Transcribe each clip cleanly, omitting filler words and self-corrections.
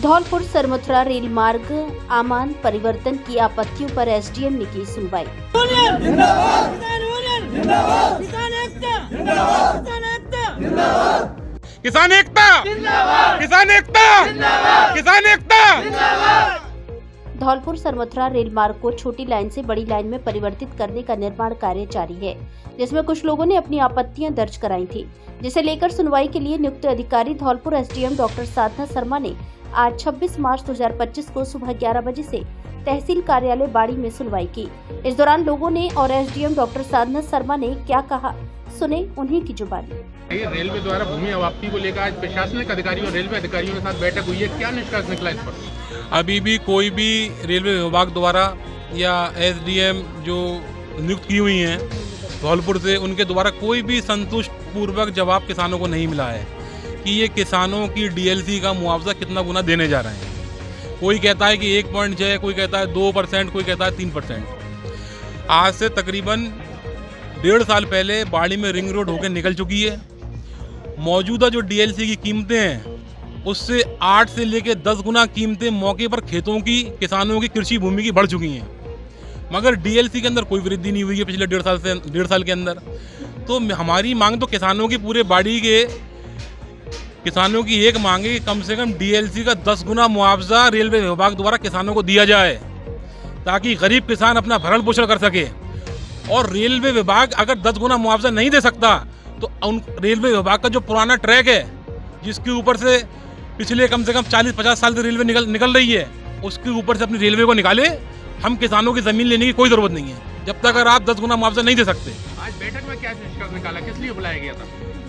Dholpur Sarmathura rail मार्ग आमान परिवर्तन की आपत्तियों पर एसडीएम ने की सुनवाई। किसान एकता, किसान एकता, किसान एकता। धौलपुर सरमथुरा रेल मार्ग को छोटी लाइन से बड़ी लाइन में परिवर्तित करने का निर्माण कार्य जारी है, जिसमें कुछ लोगों ने अपनी आपत्तियां दर्ज कराई थी, जिसे लेकर सुनवाई के लिए नियुक्त अधिकारी धौलपुर एसडीएम डॉक्टर साधना शर्मा ने आज 26 मार्च 2025 को सुबह 11 बजे से तहसील कार्यालय बाड़ी में सुनवाई की। इस दौरान लोगों ने और एसडीएम डॉक्टर साधना शर्मा ने क्या कहा, सुने उन्हीं की जुबानी। रेलवे द्वारा भूमि अवाप्ति को लेकर आज प्रशासनिक अधिकारियों और रेलवे अधिकारियों के साथ बैठक हुई है, क्या निष्कर्ष निकला इस पर? अभी भी कोई भी रेलवे विभाग द्वारा या एसडीएम जो नियुक्त की हुई हैं धौलपुर से, उनके द्वारा कोई भी संतुष्ट पूर्वक जवाब किसानों को नहीं मिला है कि ये किसानों की डीएलसी का मुआवजा कितना गुना देने जा रहे हैं। कोई कहता है कि 1.6, कोई कहता है 2%, कोई कहता है 3%। आज से तकरीबन 1.5 साल पहले बाड़ी में रिंग रोड होकर निकल चुकी है। मौजूदा जो डीएलसी की कीमतें हैं उससे 8 से लेकर 10 गुना कीमतें मौके पर खेतों की, किसानों की कृषि भूमि की बढ़ चुकी हैं, मगर डीएलसी के अंदर कोई वृद्धि नहीं हुई है पिछले 1.5 साल के अंदर। तो हमारी मांग तो किसानों की, पूरे बाड़ी के किसानों की एक मांग है कि कम से कम डीएलसी का 10 गुना मुआवजा रेलवे विभाग द्वारा किसानों को दिया जाए, ताकि गरीब किसान अपना भरण पोषण कर सके। और रेलवे विभाग अगर 10 गुना मुआवजा नहीं दे सकता तो रेलवे विभाग का जो पुराना ट्रैक है, जिसके ऊपर से पिछले कम से कम 40-50 साल से रेलवे निकल रही है, उसके ऊपर से अपनी रेलवे को निकाले। हम किसानों की जमीन लेने की कोई जरूरत नहीं है जब तक अगर आप 10 गुना मुआवजा नहीं दे सकते। आज बैठक में क्या निष्कर्ष निकाला, किस लिए बुलाया गया था?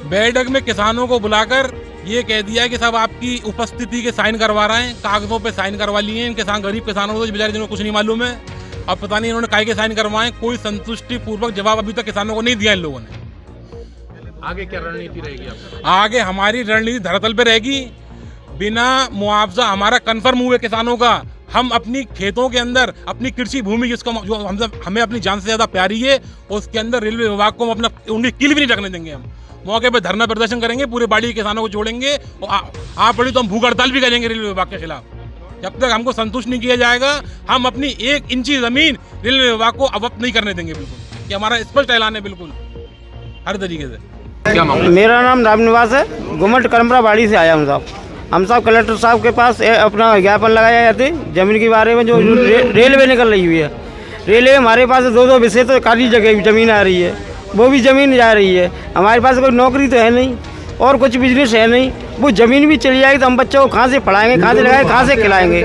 बैठक में किसानों को बुलाकर ये कह दिया कि सब आपकी उपस्थिति के साइन करवा रहे हैं, कागजों पे साइन करवा लिए हैं। किसान, गरीब किसानों को बेचारे जिनको कुछ नहीं मालूम है, अब पता नहीं इन्होंने काहे के साइन करवाए। कोई संतुष्टि पूर्वक जवाब अभी तक किसानों को नहीं दिया इन लोगों ने। आगे क्या रणनीति रहेगी आपकी? आगे हमारी रणनीति धरातल पे रहेगी। बिना मुआवजा हमारा कन्फर्म हुए किसानों का, हम अपनी खेतों के अंदर अपनी कृषि भूमि जिसको जो हमें अपनी जान से ज्यादा प्यारी है, उसके अंदर रेलवे विभाग को अपना उनकी कील भी नहीं रखने देंगे। हम मौके पे धरना प्रदर्शन करेंगे, पूरे बाड़ी के किसानों को जोड़ेंगे और आप बड़ी तो हम भूख हड़ताल भी करेंगे रेलवे विभाग के खिलाफ। जब तक हमको संतुष्ट नहीं किया जाएगा, हम अपनी 1 इंची जमीन रेलवे विभाग को अवप्त नहीं करने देंगे। बिल्कुल, ये हमारा स्पष्ट ऐलान है, बिल्कुल हर तरीके से। क्या मामला? मेरा नाम रामनिवास है, घुमट करमरा बाड़ी से आया हूँ साहब। हम साहब कलेक्टर साहब के पास अपना ज्ञापन लगाया जाते जमीन के बारे में, जो रेलवे निकल रही हुई है। रेलवे हमारे पास 2-2 विषय तो खाली जगह जमीन आ रही है, वो भी ज़मीन जा रही है। हमारे पास कोई नौकरी तो है नहीं और कुछ बिजनेस है नहीं। वो ज़मीन भी चली जाएगी तो हम बच्चों को कहाँ से पढ़ाएंगे, कहाँ से लगाएंगे, कहाँ से खिलाएंगे,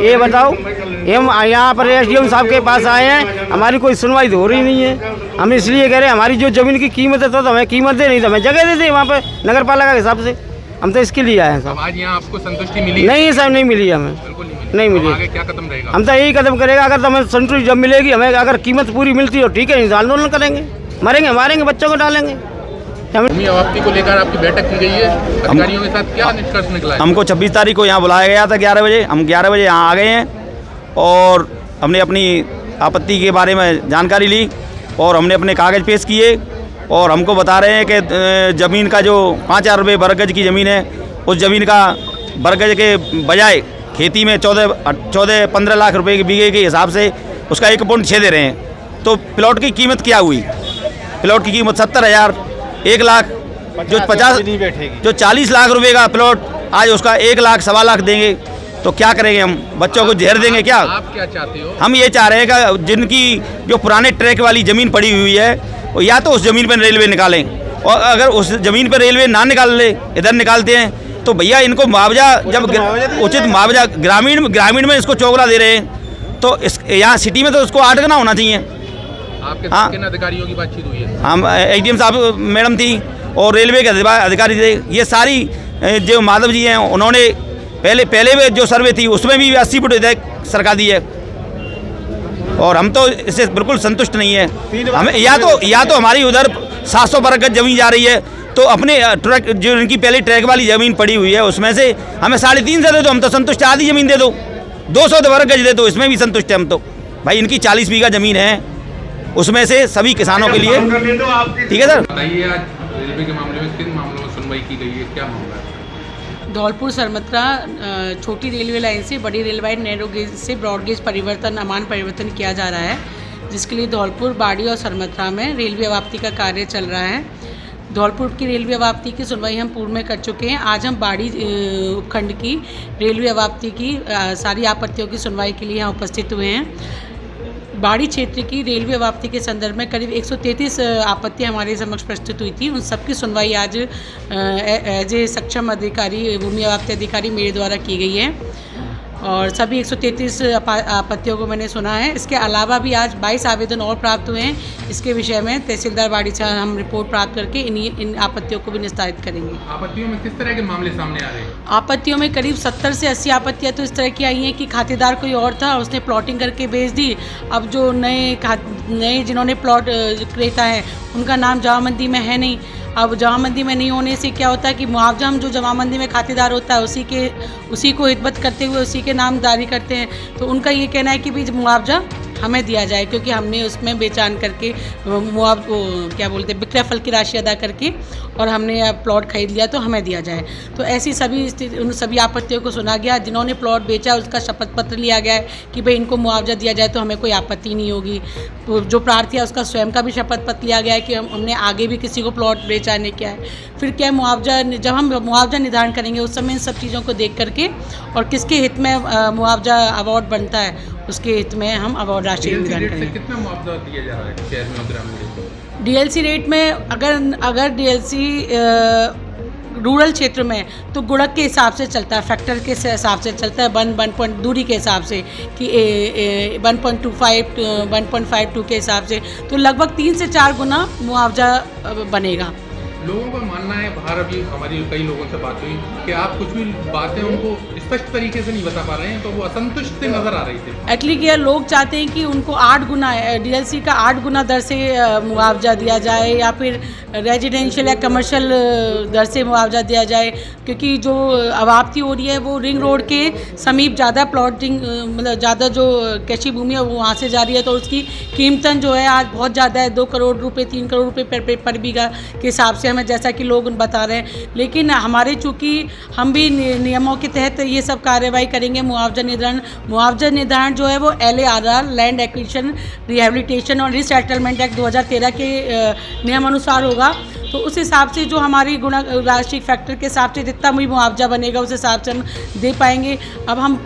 ये बताओ। हम यहाँ पर एसडीएम साहब के पास आए हैं, हमारी कोई सुनवाई तो हो रही नहीं है। हम इसलिए कह रहे हैं हमारी जो ज़मीन की कीमत है तो हमें कीमत दे, नहीं तो हमें जगह दे दे वहाँ पर नगर पालिका के हिसाब से। हम तो इसके लिए आए हैं साहब। आज यहाँ आपको संतुष्टि मिली? नहीं साहब, नहीं मिली हमें, नहीं मिली। आगे क्या कदम रहेगा? हम तो यही कदम करेगा, अगर हमें संतुष्टि जब मिलेगी, हमें अगर कीमत पूरी मिलती हो ठीक है, नहीं तो आंदोलन करेंगे, मरेंगे मारेंगे, बच्चों को डालेंगे। भूमि अवाप्ति को लेकर आपकी बैठक की गई है अधिकारियों के साथ, क्या निष्कर्ष निकला है? हमको 26 तारीख को यहाँ बुलाया गया था 11 बजे। हम 11 बजे यहाँ आ गए हैं और हमने अपनी आपत्ति के बारे में जानकारी ली और हमने अपने कागज़ पेश किए और हमको बता रहे हैं कि ज़मीन का जो 5000 रुपये वर्ग गज की ज़मीन है, उस ज़मीन का वर्ग गज के बजाय खेती में 14-15 लाख रुपए के बीघे के हिसाब से उसका 1.6 दे रहे हैं। तो प्लॉट की कीमत क्या हुई? प्लॉट की कीमत 70,000, 1 लाख, जो 40 लाख रुपए का प्लॉट आज उसका 1 लाख, 1.25 लाख देंगे तो क्या करेंगे? हम बच्चों को जहर देंगे क्या? आप क्या चाहते हो? हम ये चाह रहे हैं कि जिनकी जो पुराने ट्रैक वाली ज़मीन पड़ी हुई है, वो या तो उस ज़मीन पर रेलवे निकालें, और अगर उस ज़मीन पर रेलवे ना निकाल ले, इधर निकालते हैं, तो भैया इनको मुआवजा, जब उचित मुआवजा ग्रामीण में इसको चौगला दे रहे हैं, तो यहाँ सिटी में तो उसको 8 गुना होना चाहिए। आपके किन अधिकारियों की बातचीत हुई है? हम एसडीएम साहब मैडम थी और रेलवे के अधिकारी थे। ये सारी जो माधव जी हैं, उन्होंने पहले जो सर्वे थी उसमें भी 80 फुट सरकार दी है और हम तो इससे बिल्कुल संतुष्ट नहीं है। हमें या तो हमारी उधर 700 वर्ग गज जमीन जा रही है, तो अपने ट्रैक जो इनकी पहले ट्रैक वाली ज़मीन पड़ी हुई है उसमें से हमें 3.5 दे दो, हम तो संतुष्ट। आधी ज़मीन दे दो, 200 वर्ग गज दे दो, इसमें भी संतुष्ट है हम तो। भाई इनकी 40 बीघा ज़मीन है, उसमें से सभी किसानों के लिए ठीक है सर। बताइए आज रेलवे के मामले में किन मामलों में सुनवाई की गई है, क्या मामला है? धौलपुर सरमत्रा छोटी रेलवे लाइन से बड़ी रेल लाइन नैरो गेज से ब्रॉड गेज परिवर्तन अमान परिवर्तन किया जा रहा है, जिसके लिए धौलपुर, बाड़ी और सरमत्रा में रेलवे अवाप्ति का कार्य चल रहा है। धौलपुर की रेलवे अवाप्ति की सुनवाई हम पूर्व में कर चुके हैं। आज हम बाड़ी उपखंड की रेलवे अवाप्ति की सारी आपत्तियों की सुनवाई के लिए यहाँ उपस्थित हुए हैं। बाड़ी क्षेत्र की रेलवे अवाप्ति के संदर्भ में करीब 133 आपत्तियां हमारे समक्ष प्रस्तुत हुई थी। उन सबकी सुनवाई आज एज ए सक्षम अधिकारी, भूमि अवाप्ति अधिकारी मेरे द्वारा की गई है और सभी 133 आपत्तियों को मैंने सुना है। इसके अलावा भी आज 22 आवेदन और प्राप्त हुए हैं। इसके विषय में तहसीलदार बाड़ी से हम रिपोर्ट प्राप्त करके इन आपत्तियों को भी निस्तारित करेंगे। आपत्तियों में किस तरह के मामले सामने आ रहे हैं? आपत्तियों में करीब 70 से 80 आपत्तियां तो इस तरह की आई हैं कि खातेदार कोई और था, उसने प्लॉटिंग करके बेच दी। अब जो नए जिन्होंने प्लॉट क्रेता है उनका नाम जमाबंदी में है नहीं। अब जमाबंदी में नहीं होने से क्या होता है कि मुआवजा हम जो जमाबंदी में खातेदार होता है उसी को हितबत करते हुए उसी के नाम जारी करते हैं। तो उनका ये कहना है कि भाई मुआवजा हमें दिया जाए, क्योंकि हमने उसमें बेचान करके विक्रय फल की राशि अदा करके और हमने प्लॉट खरीद लिया तो हमें दिया जाए। तो ऐसी उन सभी आपत्तियों को सुना गया। जिन्होंने प्लॉट बेचा उसका शपथ पत्र लिया गया है कि भाई इनको मुआवजा दिया जाए तो हमें कोई आपत्ति नहीं होगी। तो जो प्रार्थी है उसका स्वयं का भी शपथ पत्र लिया गया है कि हमने आगे भी किसी को प्लॉट बेचा नहीं किया है। फिर क्या मुआवजा, जब हम मुआवजा निर्धारण करेंगे उस समय इन सब चीज़ों को देख करके और किसके हित में मुआवजा अवार्ड बनता है उसके हित में हम अवार्ड राशि निर्धारण करेंगे। कितना मुआवजा दिया जा रहा है शहर में और ग्रामीण में? डीएलसी रेट में अगर डीएलसी रूरल क्षेत्र में तो गुणक के हिसाब से चलता है, फैक्टर के हिसाब से चलता है, 1 पॉइंट दूरी के हिसाब से कि 1.25 1.52 के हिसाब से, तो लगभग 3 से 4 गुना मुआवजा बनेगा। लोगों का मानना है, बाहर अभी हमारी कई लोगों से बात हुई कि आप कुछ भी बातें उनको स्पष्ट तरीके से नहीं बता पा रहे हैं, तो वो असंतुष्ट से नजर आ रही थी। एक्चुअली क्या लोग चाहते हैं कि उनको 8 गुना डीएलसी का 8 गुना दर से मुआवजा दिया जाए या फिर रेजिडेंशियल या कमर्शियल दर से मुआवजा दिया जाए, क्योंकि जो अवाप्ति हो रही है वो रिंग रोड के समीप ज़्यादा प्लॉटिंग मतलब ज़्यादा जो कृषि भूमि है वो वहाँ से जा रही है, तो उसकी कीमतन जो है आज बहुत ज़्यादा है, 2 करोड़ रुपये 3 करोड़ रुपये पर बीघा के हिसाब से हमें, जैसा कि लोग बता रहे हैं। लेकिन हमारे चूँकि हम भी नियमों के तहत ये सब कार्रवाई करेंगे। मुआवजा निर्धारण जो है वो LARR लैंड एक्विजिशन रिहेबिलिटेशन और रिसेटलमेंट एक्ट 2013 के नियम अनुसार होगा। तो उस हिसाब से जो हमारी गुणा राशि फैक्टर के हिसाब से जितना भी मुआवजा बनेगा उस हिसाब से हम दे पाएंगे। अब हम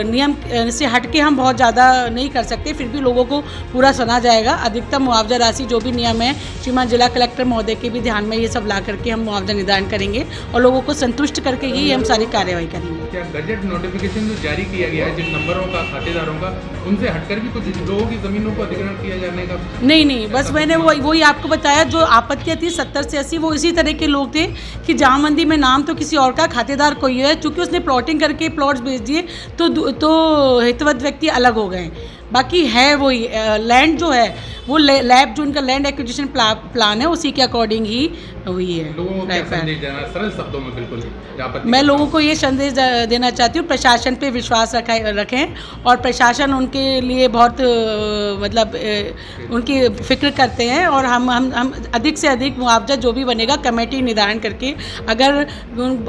नियम से हट के हम बहुत ज़्यादा नहीं कर सकते, फिर भी लोगों को पूरा सुना जाएगा। अधिकतम मुआवजा राशि जो भी नियम है श्रीमान जिला कलेक्टर महोदय के भी ध्यान में ये सब ला करके हम मुआवजा निर्धारण करेंगे और लोगों को संतुष्ट करके ही हम सारी कार्रवाई करेंगे। क्या गजट नोटिफिकेशन जो जारी किया गया है जिन नंबरों का, खातेदारों का, उनसे हटकर भी कुछ लोगों की ज़मीनों को अधिग्रहण किया जाने का? नहीं, बस मैंने वही आपको बताया। जो आपत्तियाँ थी 70 से 80 वो इसी तरह के लोग थे कि जमाबंदी में नाम तो किसी और का, खातेदार कोई है, चूँकि उसने प्लॉटिंग करके प्लॉट्स बेच दिए तो हितवत व्यक्ति अलग हो गए। बाकी है वही लैंड जो है वो लैब जो उनका लैंड एक्विजिशन प्लान है उसी के अकॉर्डिंग ही हुई है। लोगों को क्या संदेश देना है सरल शब्दों में? बिल्कुल मैं लोगों को ये संदेश देना चाहती हूँ, प्रशासन पे विश्वास रखें और प्रशासन उनके लिए बहुत मतलब उनकी फिक्र करते हैं और हम अधिक से अधिक मुआवजा जो भी बनेगा कमेटी निर्धारण करके, अगर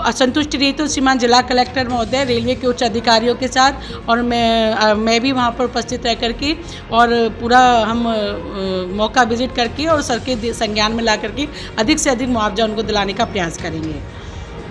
असंतुष्ट रही तो श्रीमान जिला कलेक्टर महोदय रेलवे के उच्च अधिकारियों के साथ और मैं भी वहाँ पर उपस्थित रह करके और पूरा हम मौका विजिट करके और सर के संज्ञान में ला करके अधिक से अधिक मुआवजा उनको दिलाने का प्रयास करेंगे।